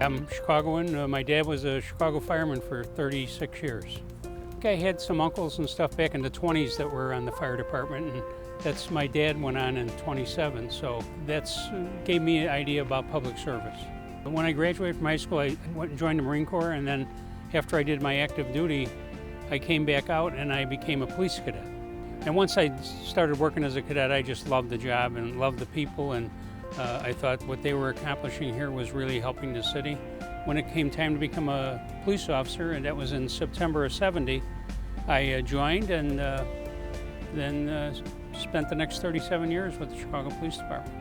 I'm Chicagoan. My dad was a Chicago fireman for 36 years. I had some uncles and stuff back in the 20s that were on the fire department, and that's my dad went on in 27, so that's gave me an idea about public service. When I graduated from high school, I went and joined the Marine Corps, and then after I did my active duty, I came back out and I became a police cadet. And once I started working as a cadet, I just loved the job and loved the people, and I thought what they were accomplishing here was really helping the city. When it came time to become a police officer, and that was in September of '70, I joined and then spent the next 37 years with the Chicago Police Department.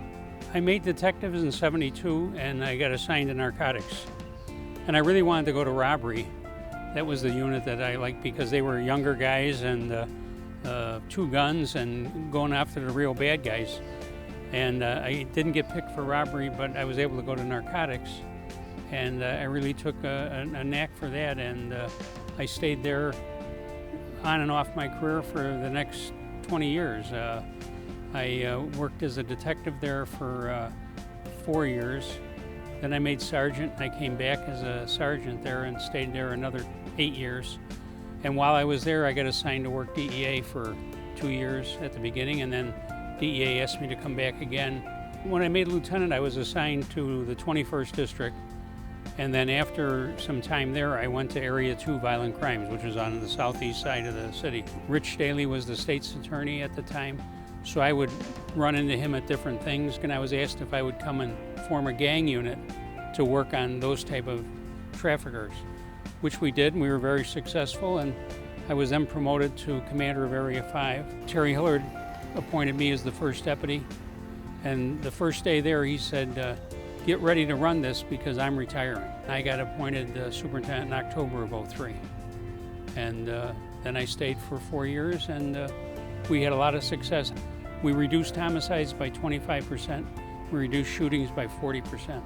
I made detectives in '72 and I got assigned to narcotics. And I really wanted to go to robbery. That was the unit that I liked because they were younger guys and two guns and going after the real bad guys. And I didn't get picked for robbery, but I was able to go to narcotics. And I really took a knack for that, and I stayed there on and off my career for the next 20 years. I worked as a detective there for 4 years. Then I made sergeant, and I came back as a sergeant there and stayed there another 8 years. And while I was there, I got assigned to work DEA for 2 years at the beginning, and then DEA asked me to come back again. When I made lieutenant, I was assigned to the 21st District. And then after some time there, I went to Area 2 Violent Crimes, which was on the southeast side of the city. Rich Staley was the state's attorney at the time, so I would run into him at different things, and I was asked if I would come and form a gang unit to work on those type of traffickers, which we did, and we were very successful, and I was then promoted to commander of Area 5. Terry Hillard appointed me as the first deputy, and the first day there he said, get ready to run this because I'm retiring. I got appointed superintendent in October of '03. And then I stayed for 4 years, and we had a lot of success. We reduced homicides by 25%. We reduced shootings by 40%.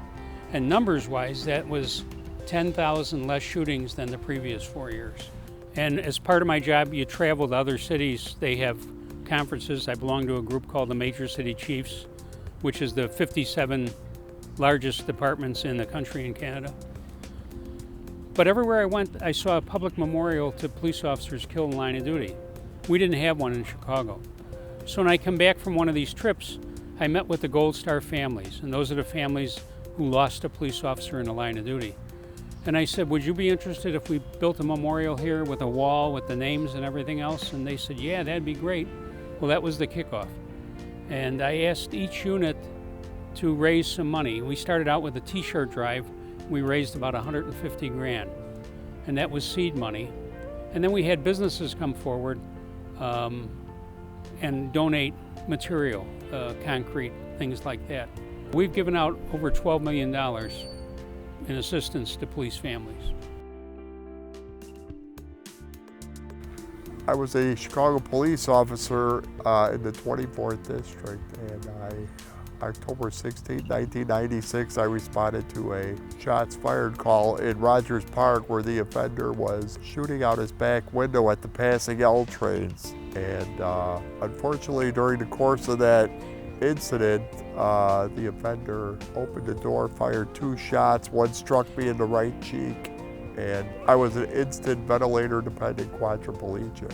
And numbers-wise, that was 10,000 less shootings than the previous 4 years. And as part of my job, you travel to other cities. They have conferences. I belong to a group called the Major City Chiefs, which is the 57 largest departments in the country in Canada. But everywhere I went, I saw a public memorial to police officers killed in line of duty. We didn't have one in Chicago. So when I come back from one of these trips, I met with the Gold Star families, and those are the families who lost a police officer in the line of duty. And I said, would you be interested if we built a memorial here with a wall with the names and everything else? And they said, yeah, that'd be great. Well, that was the kickoff. And I asked each unit to raise some money. We started out with a t-shirt drive. We raised about 150 grand, and that was seed money. And then we had businesses come forward and donate material, concrete, things like that. We've given out over $12 million in assistance to police families. I was a Chicago police officer in the 24th District, and October 16, 1996, I responded to a shots fired call in Rogers Park where the offender was shooting out his back window at the passing L trains. And unfortunately, during the course of that incident, the offender opened the door, fired 2 shots. One struck me in the right cheek, and I was an instant ventilator-dependent quadriplegic.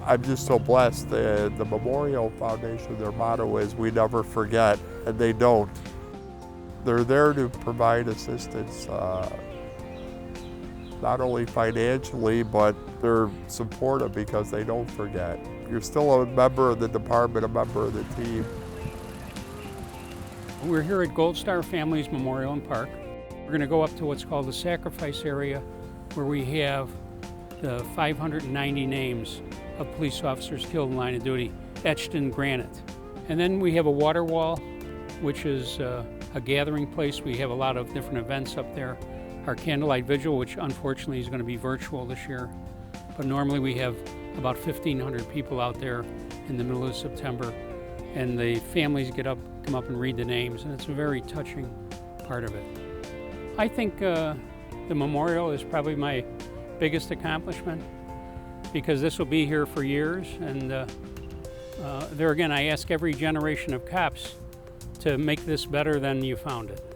I'm just so blessed. The Memorial Foundation, their motto is, we never forget, and they don't. They're there to provide assistance, not only financially, but they're supportive because they don't forget. You're still a member of the department, a member of the team. We're here at Gold Star Families Memorial and Park. We're going to go up to what's called the sacrifice area, where we have the 590 names of police officers killed in line of duty, etched in granite. And then we have a water wall, which is a gathering place. We have a lot of different events up there. Our candlelight vigil, which unfortunately is going to be virtual this year. But normally we have about 1,500 people out there in the middle of September. And the families come up and read the names, and it's a very touching part of it. I think the memorial is probably my biggest accomplishment, because this will be here for years, and there again, I ask every generation of cops to make this better than you found it.